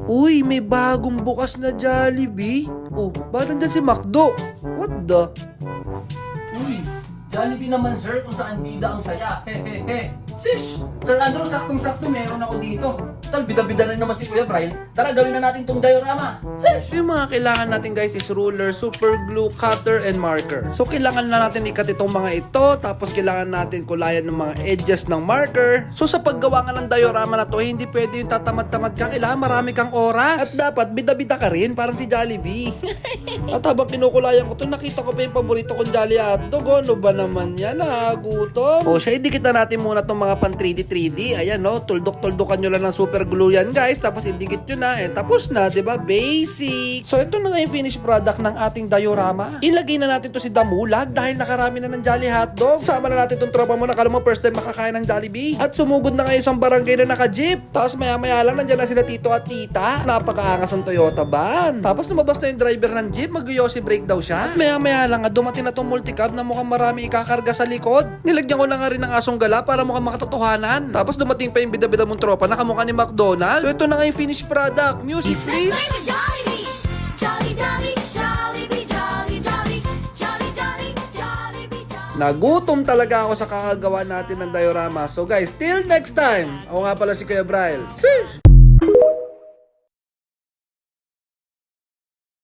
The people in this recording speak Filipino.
Uy, may bagong bukas na Jollibee. Oh, ba't nandyan si McDo? What the? Uy, Jollibee naman sir kung saan bida ang saya. Hehehe. Shish! Sir Andrew, saktong-sakto meron ako dito. Tal, bida-bida rin naman si Kuya Brian. Tara, gawin na natin tong diorama. Shish! Yung mga kailangan natin guys is ruler, super glue, cutter, and marker. So kailangan na natin ikat itong mga ito, tapos kailangan natin kulayan ng mga edges ng marker. So sa paggawa nga ng diorama na to, hindi pwede yung tatamad-tamad ka, kailangan marami kang oras. At dapat bida-bida ka rin, parang si Jollibee. At habang kinukulayan ko to, nakita ko pa yung paborito kong Jolly Hotdog. Ano ba naman yan? Nagutom. O siya, idikit na natin muna itong mga pan 3D. Ayan no, tuldok-tuldokan nyo lang ng super glue yan guys. Tapos idikit nyo na. And tapos na, diba? Basic. So ito na nga yung finished product ng ating diorama. Ilagay na natin to si Damulag dahil nakarami na ng Jolly Hotdog. Sama na natin itong tropa mo na kala mo first time makakain ng Jollibee. At sumugod na ngayon isang barangay na naka-jeep. Tapos maya-maya lang nandyan na sila tito at tita. Napakaangas ng Toyota van. Tapos lumabas na yung driver ng jeep. Mag-yosi break daw siya. At maya-maya lang dumating na tong multicab na mukhang marami ikakarga sa likod. Nilagyan ko na nga rin ng asong gala para mukhang makatotohanan. Tapos dumating pa yung bida-bida mong tropa na kamukha ni McDonald's. So ito na nga yung finished product. Music please. Jollibee, Jolly, Jolly, Jollibee, Jolly, Jolly, Jolly, Jolly, Jollibee, Jolly. Nagutom talaga ako sa kakagawa natin ng diorama. So guys, till next time. Ako nga pala si Kuya Brian. Sheesh!